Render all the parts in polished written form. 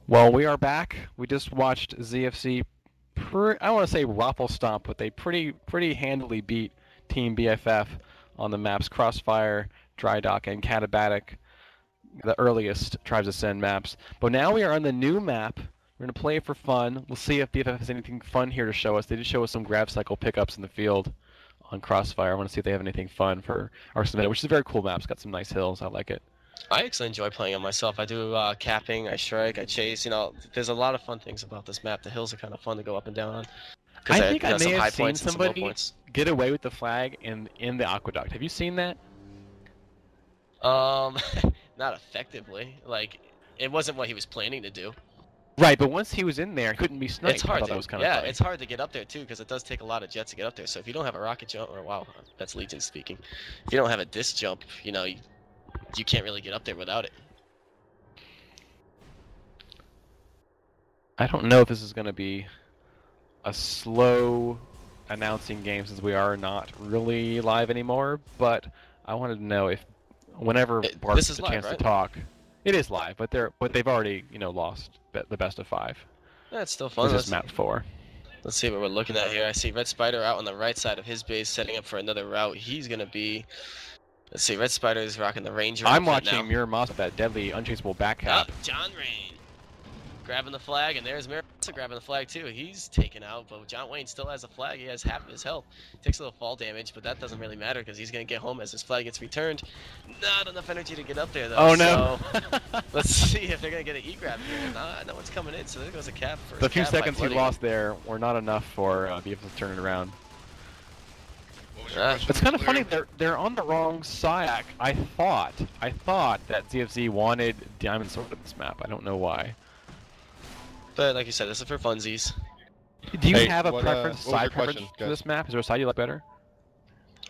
Well, we are back. We just watched ZFC. I don't want to say waffle stomp, but they pretty handily beat Team BFF on the maps Crossfire, Dry Dock, and Katabatic, the earliest Tribes Ascend maps. But now we are on the new map. We're going to play it for fun. We'll see if BFF has anything fun here to show us. They did show us some grab cycle pickups in the field on Crossfire. I want to see if they have anything fun for Arxnovena, which is a very cool map. It's got some nice hills. I like it. I actually enjoy playing it myself. I do capping, I strike, I chase. You know, there's a lot of fun things about this map. The hills are kind of fun to go up and down on. I think I may have seen somebody get away with the flag in the aqueduct. Have you seen that? Not effectively. Like, it wasn't what he was planning to do. Right, but once he was in there, he couldn't be sniped. It's hard. That was kind of funny. It's hard to get up there too, because it does take a lot of jets to get up there. So if you don't have a rocket jump, or wow, that's Legion speaking. If you don't have a disc jump, you know, you can't really get up there without it. I don't know if this is going to be a slow announcing game since we are not really live anymore, but I wanted to know if whenever Bart gets a chance to talk, it is live, but they've already, you know, lost the best of 5. That's still fun. This is map 4. Let's see what we're looking at here. I see Red Spider out on the right side of his base, setting up for another route. He's going to be... Let's see, Red Spider is rocking the Ranger. I'm watching Miramasa with that deadly unchaseable back cap. John Rain grabbing the flag, and there's Miramasa grabbing the flag too. He's taken out, but John Wayne still has a flag. He has half of his health. Takes a little fall damage, but that doesn't really matter because he's going to get home as his flag gets returned. Not enough energy to get up there, though. Oh, no. So, let's see if they're going to get an E-grab here. No one's coming in, so there goes a cap. The few seconds he lost there were not enough for BFF to turn it around. It's kind of funny. They're on the wrong side. I thought that ZFZ wanted Diamond Sword at this map. I don't know why. But like you said, this is for funsies. Do you have a preference, side preference for this map? Is there a side you like better?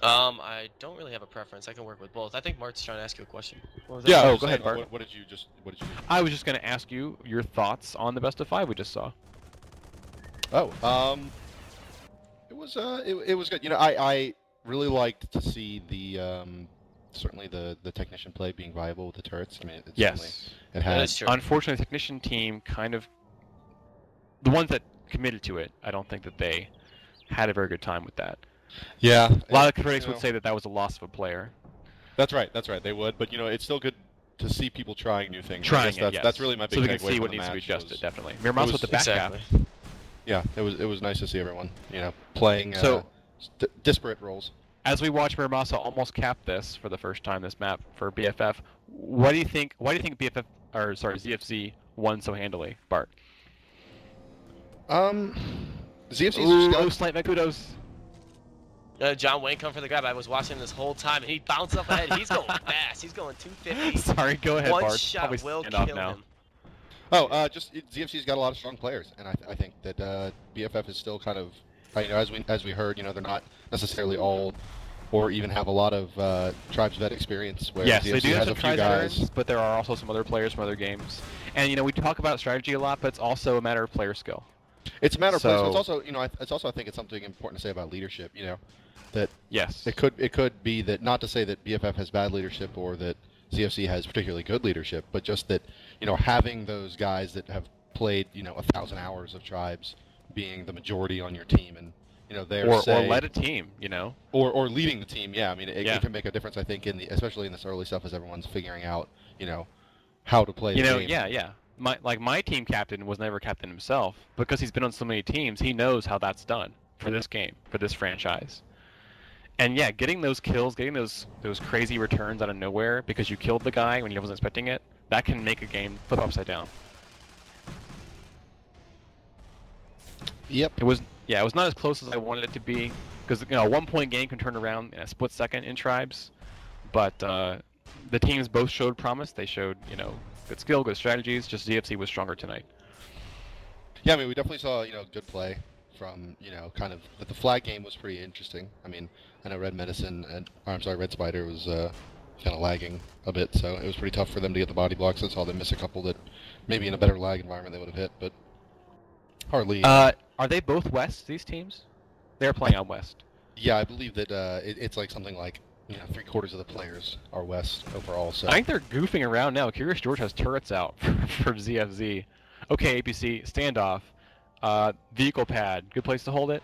I don't really have a preference. I can work with both. I think Mart's trying to ask you a question. Yeah. Oh, go ahead, Bart. What did you do? I was just going to ask you your thoughts on the best of 5 we just saw. Oh, it was good. You know, I really liked to see the certainly the technician play being viable with the turrets. I mean, yes, it had. Unfortunately, the technician team kind of the ones that committed to it. I don't think that they had a very good time with that. Yeah, a lot of critics would say that was a loss of a player. That's right. But you know, it's still good to see people trying new things. Trying that's really my big takeaway. So we can see what needs to be adjusted. Definitely. Miramasa with the back cap. Yeah, it was nice to see everyone, you know, playing disparate roles. As we watch Miramasa almost cap this for the first time, this map for BFF, why do you think ZFZ won so handily, Bart? ZFZ slight kudos. John Wayne come for the grab. I was watching him this whole time, and he bounced up ahead. He's going fast. He's going 250. Sorry, go ahead, Bart. One shot will kill him. Oh, just ZFC's got a lot of strong players, and I think that BFF is still kind of, you know, as we heard, you know, they're not necessarily all, or even have a lot of tribes vet experience. Where yes, ZFC they do have has some a few tribes guys, but there are also some other players from other games. And you know, we talk about strategy a lot, but it's also a matter of player skill. It's a matter of player skill. It's also, you know, I think it's something important to say about leadership. You know, that yes, it could be that, not to say that BFF has bad leadership or that ZFC has particularly good leadership, but just that, you know, having those guys that have played, you know, 1,000 hours of tribes being the majority on your team, and you know, or led a team, you know, or leading the team. Yeah, I mean, it can make a difference. I think especially in this early stuff, as everyone's figuring out, you know, how to play. Yeah. My team captain was never captain himself because he's been on so many teams. He knows how that's done for this game, for this franchise. And yeah, getting those kills, getting those crazy returns out of nowhere because you killed the guy when he wasn't expecting it, that can make a game flip upside down. Yep. It was not as close as I wanted it to be because, you know, a 1-point game can turn around in a split second in tribes, but the teams both showed promise. They showed, you know, good skill, good strategies. Just ZFC was stronger tonight. Yeah, I mean, we definitely saw, you know, good play from, you know, kind of the flag game was pretty interesting. I mean, I know Red Spider was kind of lagging a bit, so it was pretty tough for them to get the body blocks. I saw them miss a couple that maybe in a better lag environment they would have hit, but hardly. Are they both west, these teams? They're playing out west. Yeah, I believe that it's like something like, you know, 3/4 of the players are west overall. So I think they're goofing around now. Curious George has turrets out for ZFZ. Okay, APC, standoff. Vehicle pad, good place to hold it?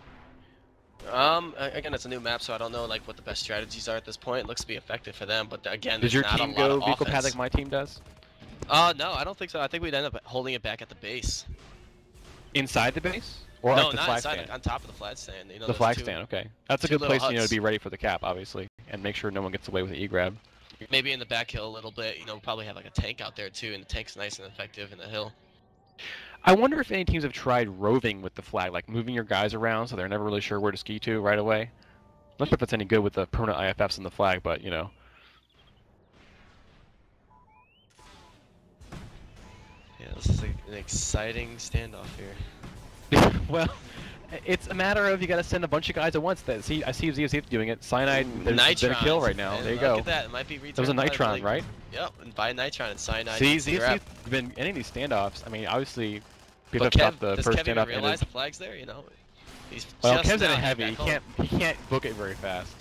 Again, it's a new map, so I don't know like what the best strategies are at this point. It looks to be effective for them, but again, Does there's your not team a lot go of vehicle pad offense. like my team does? No, I don't think so. I think we'd end up holding it back at the base. Inside the base? Or No, at the not flag inside, stand? on top of the flag stand. You know, The those flag two- stand, okay. That's a two good little place, you know, to huts. be ready for the cap, obviously, and make sure no one gets away with the E-grab. Maybe in the back hill a little bit. You know, probably have like a tank out there too, and the tank's nice and effective in the hill. I wonder if any teams have tried roving with the flag, like moving your guys around so they're never really sure where to ski to right away. Not sure if it's any good with the permanent IFFs in the flag, but, you know. Yeah, this is an exciting standoff here. Well, it's a matter of you got to send a bunch of guys at once. I see ZFZ doing it. Cyanide, there's been a kill right now. Man, there you look go. at that. It might be That was a Nitron, right? Yep, and by Nitron and Cyanide. See, gets the grab. ZFZ's been ending these standoffs. I mean, obviously, But BFF got the does first Kev even standoff realize ended. the flag's there? You know, he's Well, just Kev's in now it heading heavy. back He can't book it very fast.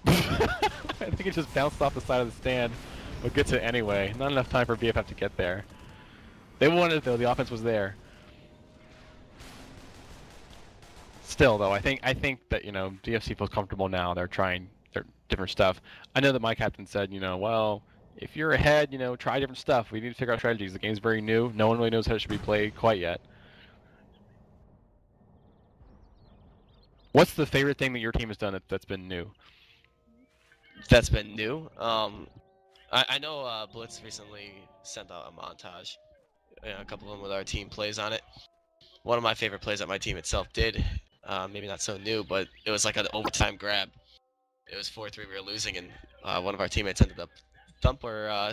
I think it just bounced off the side of the stand, but gets it anyway. Not enough time for BFF to get there. They wanted it though. The offense was there. Still though, I think that, you know, DFC feels comfortable now. They're trying their different stuff. I know that my captain said, you know, well, if you're ahead, you know, try different stuff. We need to figure out strategies. The game's very new. No one really knows how it should be played quite yet. What's the favorite thing that your team has done that's been new? That's been new. I know Blitz recently sent out a montage. You know, a couple of them with our team plays on it. One of my favorite plays that my team itself did, maybe not so new, but it was like an overtime grab. It was 4-3, we were losing, and one of our teammates ended up thumper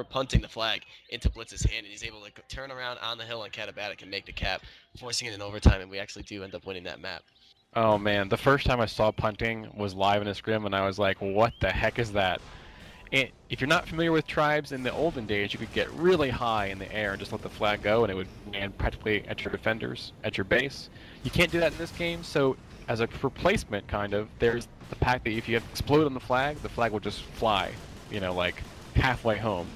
punting the flag into Blitz's hand, and he's able to turn around on the hill on Catabatic and make the cap, forcing it in overtime, and we actually do end up winning that map. Oh man, the first time I saw punting was live in a scrim, and I was like, what the heck is that? And if you're not familiar with tribes, in the olden days, you could get really high in the air and just let the flag go, and it would land practically at your defenders, at your base. You can't do that in this game, so as a replacement, kind of, there's the fact that if you explode on the flag will just fly, you know, like halfway home.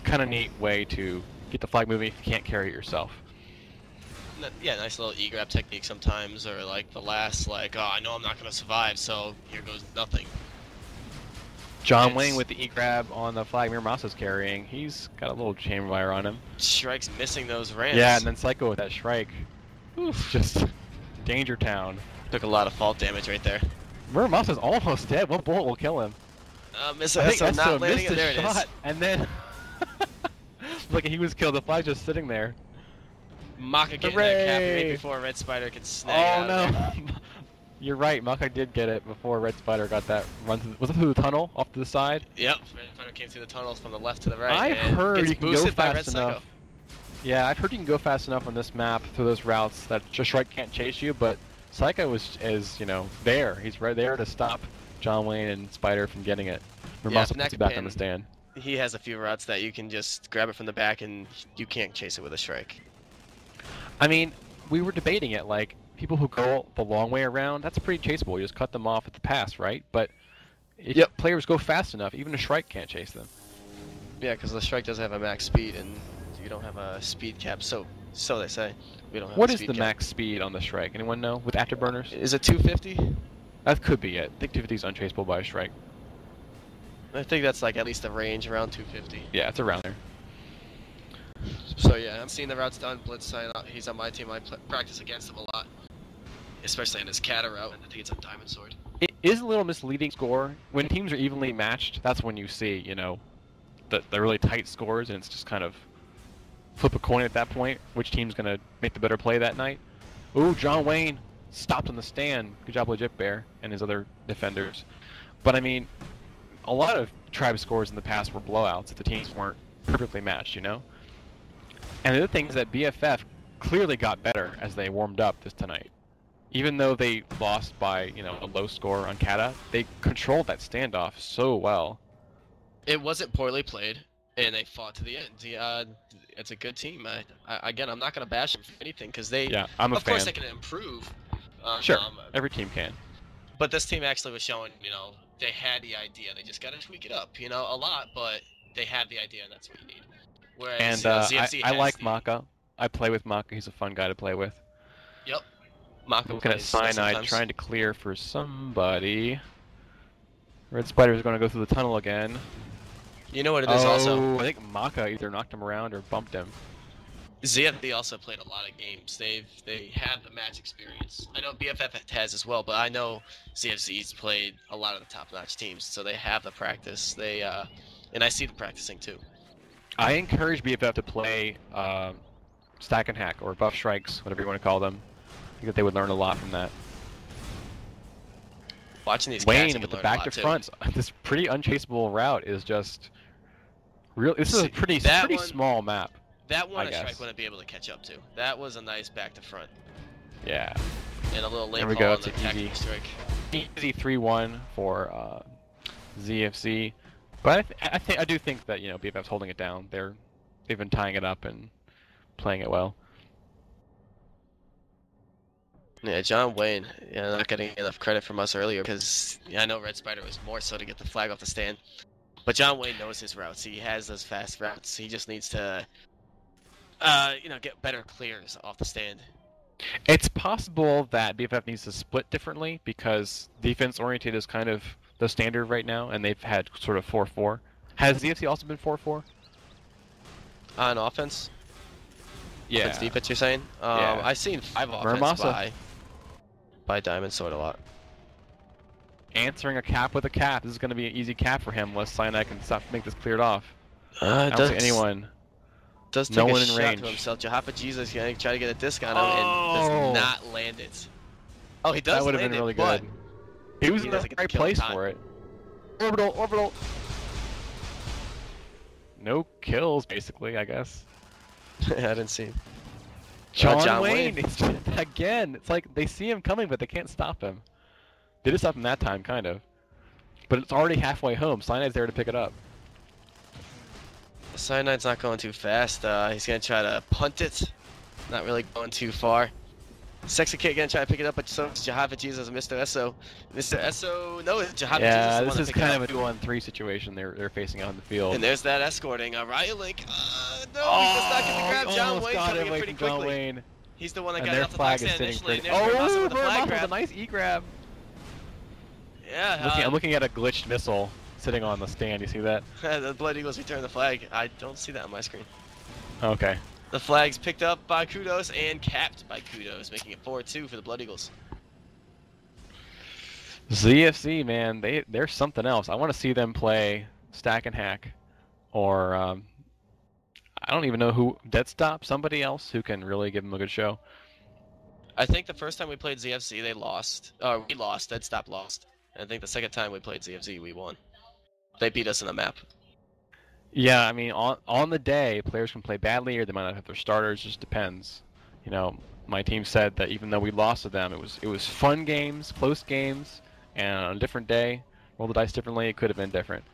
Kind of neat way to get the flag moving if you can't carry it yourself. Yeah, nice little E-grab technique sometimes, or like the last, like, oh, I know I'm not going to survive, so here goes nothing. John Wayne with the E-grab on the flag Miramassa's carrying. He's got a little chamber fire on him. Shrike's missing those ramps. Yeah, and then Psycho with that Shrike. Oof, just danger town. Took a lot of fault damage right there. Miramassa's almost dead. One bullet will kill him. Miss I think Esso not landing missed it. There a it is. shot, and then look, he was killed. The flag just sitting there. Maka getting that cap right Hooray! before Red Spider could snag it out of there. No. You're right, Maka did get it before Red Spider got that run through. Was it through the tunnel off to the side? Yep, Red Spider came through the tunnels from the left to the right. I've and heard gets you can go boosted by Red fast Psycho. enough. Yeah, I've heard you can go fast enough on this map through those routes that just Shrike can't chase you, but Psycho is, you know, there. He's right there to stop John Wayne and Spider from getting it. Miramossa puts it back on the stand. He has a few routes that you can just grab it from the back and you can't chase it with a Shrike. I mean, we were debating it, like, people who go the long way around, that's pretty chaseable. You just cut them off at the pass, right? But if players go fast enough, even a Shrike can't chase them. Yeah, because the Shrike doesn't have a max speed, and you don't have a speed cap, so they say. We don't have What a is speed the cap. max speed on the Shrike? Anyone know? With afterburners? Is it 250? That could be it. I think 250 is unchaseable by a Shrike. I think that's like at least a range around 250. Yeah, it's around there. So yeah, I'm seeing the routes done. Blitz, he's on my team. I practice against him a lot, especially on his Cata route. I think it's on Diamond Sword. It is a little misleading score. When teams are evenly matched, that's when you see, you know, the really tight scores, and it's just kind of flip a coin at that point. Which team's going to make the better play that night? Ooh, John Wayne stopped on the stand. Good job, Legit Bear and his other defenders. But I mean, a lot of tribe scores in the past were blowouts if the teams weren't perfectly matched, you know? And the other thing is that BFF clearly got better as they warmed up this tonight. Even though they lost by, you know, a low score on Kata, they controlled that standoff so well. It wasn't poorly played, and they fought to the end. It's a good team. Again, I'm not going to bash them for anything because they, I'm a of fan. course, they can improve. Sure, every team can. But this team actually was showing, you know, they had the idea. They just got to tweak it up, you know, a lot, but they had the idea, and that's what you need. Whereas And you know, ZFZ I has like the... Maka. I play with Maka. He's a fun guy to play with. Yep. Maka Looking at plays Cyanide sometimes. trying to clear for somebody. Red Spider's going to go through the tunnel again. You know what it is also? I think Maka either knocked him around or bumped him. ZFZ also played a lot of games. They have the match experience. I know BFF has as well, but I know ZFZ's played a lot of the top-notch teams, so they have the practice. And I see them practicing too. I encourage BFF to play Stack and Hack or Buff Strikes, whatever you want to call them. I think that they would learn a lot from that. Watching these Wayne cats, with the back to front, this pretty unchaseable route is just real. This is a pretty small map. That one a strike wouldn't be able to catch up to. That was a nice back to front. Yeah. And a little late There we call go. on the tactical strike. Easy 3-1 for ZFC, but I do think that BFF's holding it down. They've been tying it up and playing it well. Yeah, John Wayne, not getting enough credit from us earlier because I know Red Spider was more so to get the flag off the stand. But John Wayne knows his routes. He has those fast routes. He just needs to, get better clears off the stand. It's possible that BFF needs to split differently because defense-oriented is kind of the standard right now, and they've had sort of 4-4. Has ZFC also been 4-4? On offense? Yeah. Offense defense, you're saying? Yeah. I've seen 5 offense by Diamond Sword a lot. Answering a cap with a cap. This is going to be an easy cap for him unless Cyanide can make this cleared off. I don't see anyone. Does take a shot to himself. Jahapa Jesus gonna try to get a disc on him and does not land it. Oh, he does. That would have been really good. He was in the right place for it. Orbital. No kills, basically, I guess. I didn't see him. John Wayne. Again, it's like they see him coming, but they can't stop him. They did stop him that time, kind of. But it's already halfway home. Cyanide's there to pick it up. Cyanide's not going too fast. He's going to try to punt it. Not really going too far. Sexy Kid going to try to pick it up, but so is Jahava Jesus and Mr. Esso. Mr. Esso, no, it's Jahava Jesus. Yeah, this is kind of a 2-on-3 situation they're facing out in the field. And there's that escorting. Riot Link. No, he does not get the grab. John Wayne coming in pretty quickly. Wayne. He's the one that and got it off the flag stand initially. Oh, with the flag grab. A nice E-grab. Yeah. I'm looking at a glitched missile sitting on the stand. You see that? The Blood Eagles return the flag. I don't see that on my screen. Okay. The flag's picked up by Kudos and capped by Kudos, making it 4-2 for the Blood Eagles. ZFC, man, they're something else. I want to see them play Stack and Hack, or I don't even know who. Dead Stop, somebody else who can really give them a good show. I think the first time we played ZFC, they lost. We lost. Dead Stop lost. And I think the second time we played ZFZ, we won. They beat us in the map. Yeah, I mean, on the day, players can play badly or they might not have their starters. Just depends. My team said that even though we lost to them, it was fun games, close games, and on a different day, roll the dice differently. It could have been different.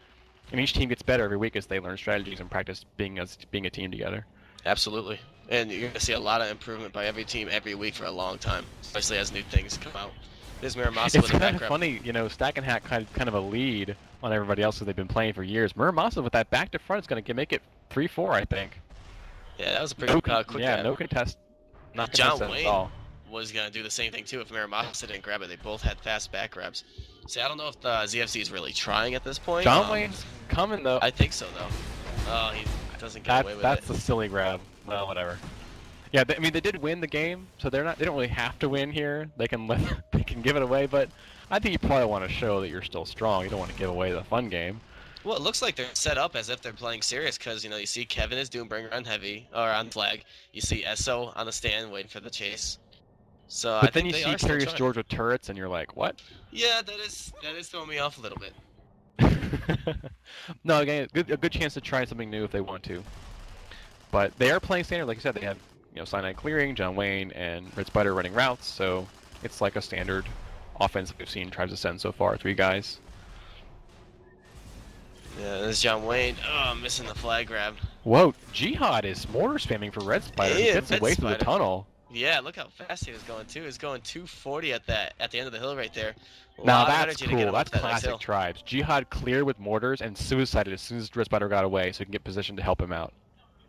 And each team gets better every week as they learn strategies and practice being a team together. Absolutely. And you're going to see a lot of improvement by every team every week for a long time, especially as new things come out. There's Muramasa with a back grab. Funny, Stack and Hack kind of a lead on everybody else because they've been playing for years. Muramasa with that back to front is going to make it 3-4, I think. Yeah, that was a pretty quick Yeah, grab. no contest. Not John Wayne at all. was going to do the same thing too if Muramasa didn't grab it. They both had fast back grabs. See, I don't know if the ZFC is really trying at this point. John Wayne's coming, though. I think so, though. Oh, he doesn't get away with it. That's a silly grab. Well, whatever. Yeah, they did win the game, so they don't really have to win here. They can give it away, but I think you probably want to show that you're still strong. You don't want to give away the fun game. Well, it looks like they're set up as if they're playing serious because, you see Kevin is doing Bringer on heavy, or on flag. You see Esso on the stand waiting for the chase. So but then you see Curious George with turrets, and you're like, what? Yeah, that is throwing me off a little bit. No, again, a good chance to try something new if they want to. But they are playing standard, like you said. They have Cyanide clearing, John Wayne, and Red Spider running routes, so it's like a standard offense that we've seen Tribes Ascend so far. 3 guys. Yeah, there's John Wayne. Oh, missing the flag grab. Whoa, Jihad is mortar spamming for Red Spider. He gets away through the tunnel. Yeah, look how fast he was going too. He was going 240 at the end of the hill right there. Now that's cool. That's classic Tribes. Jihad cleared with mortars and suicided as soon as Red Spider got away, so he can get positioned to help him out.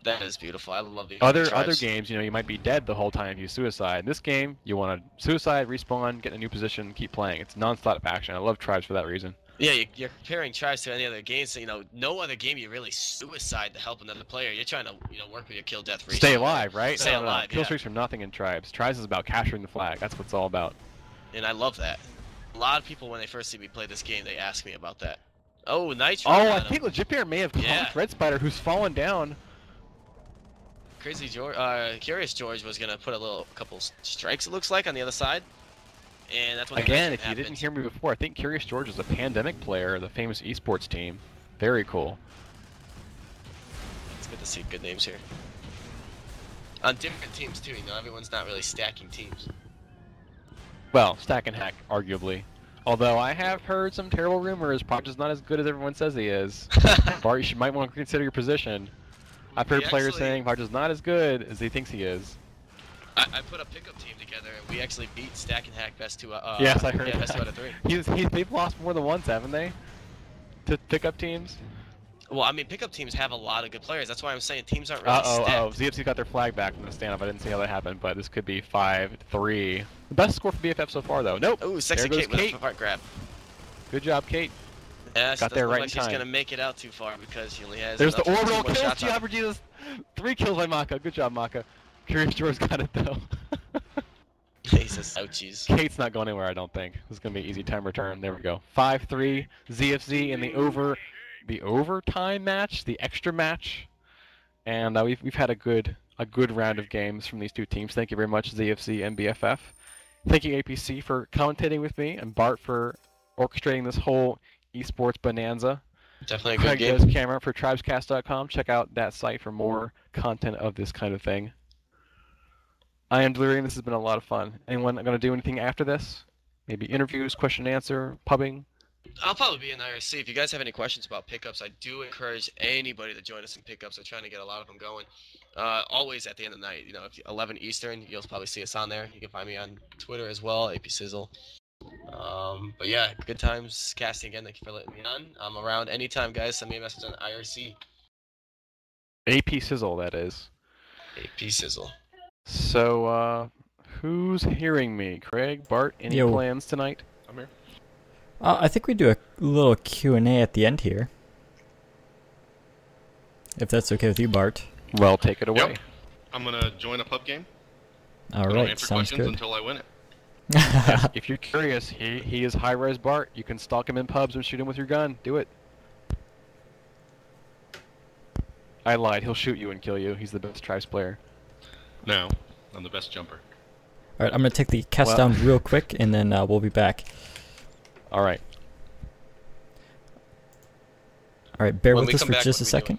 That is beautiful. I love the Other tribes. games, you know, you might be dead the whole time if you suicide. In this game, you want to suicide, respawn, get in a new position, keep playing. It's non-stop action. I love tribes for that reason. Yeah, you're comparing tribes to any other game, so no other game you really suicide to help another player. You're trying to work with your kill death ratio. Stay alive, right? Stay No. alive. Kill Yeah. streaks from nothing in tribes. Tribes is about capturing the flag. That's what it's all about. And I love that. A lot of people when they first see me play this game, they ask me about that. Oh, Nitro. Oh, I think Legit Bear may have caught Yeah. Red Spider, who's fallen down. Crazy George, Curious George was gonna put couple strikes. It looks like on the other side, and that's when Again, the if you happened. didn't hear me before, I think Curious George is a Pandemic player, the famous esports team. Very cool. It's good to see good names here. On different teams too, everyone's not really stacking teams. Well, Stack and Hack, arguably. Although I have heard some terrible rumors, Proj is not as good as everyone says he is. Bart, you might want to consider your position. I've heard players saying Proj is not as good as he thinks he is. I put a pickup team together, and we actually beat Stack and Hack best two. Yes, I heard best that. 2 out of 3. They've lost more than once, haven't they? To pickup teams? Well, I mean, pickup teams have a lot of good players. That's why I'm saying teams aren't really stacked. ZFC got their flag back from the stand-up. I didn't see how that happened, but this could be 5-3. The best score for BFF so far, though. Nope. Ooh, Sexy there goes Kate with a part grab. Good job, Kate. Yeah, got there right in like time. She's gonna make it out too far because she only has. There's the enough- orbital two more kill. shots on her. For Jesus. 3 kills by Maka. Good job, Maka. Curious George got it though. Jesus, ouchies. Kate's not going anywhere, I don't think. This is gonna be an easy time return. There we go. 5-3. ZFZ in the overtime match, the extra match, and we've had a good round of games from these two teams. Thank you very much, ZFZ and BFF. Thank you, APC, for commentating with me, and Bart for orchestrating this whole esports bonanza. Definitely a Craig good game. does camera for tribescast.com. Check out that site for more content of this kind of thing. I am Delirium. This has been a lot of fun. Anyone going to do anything after this? Maybe interviews, question and answer, pubbing? I'll probably be in IRC. If you guys have any questions about pickups, I do encourage anybody to join us in pickups. We're trying to get a lot of them going. Always at the end of the night. If 11 Eastern, you'll probably see us on there. You can find me on Twitter as well, AP Sizzle. But yeah, good times casting again. Thank you for letting me on. I'm around anytime, guys. Send me a message on IRC. AP Sizzle, that is. AP Sizzle. So, who's hearing me? Craig, Bart, any plans tonight? I'm here. I think we do a little Q&A at the end here. If that's okay with you, Bart. Well, take it away. Yep. I'm going to join a pub game. All right, answer sounds questions good. until I win it. If you're curious, he is high-res Bart. You can stalk him in pubs and shoot him with your gun. Do it. I lied. He'll shoot you and kill you. He's the best Tribes player. No, I'm the best jumper. All right, I'm going to take the cast down real quick, and then we'll be back. All right. All right, bear When with we us come for back, just what a are we doing? second.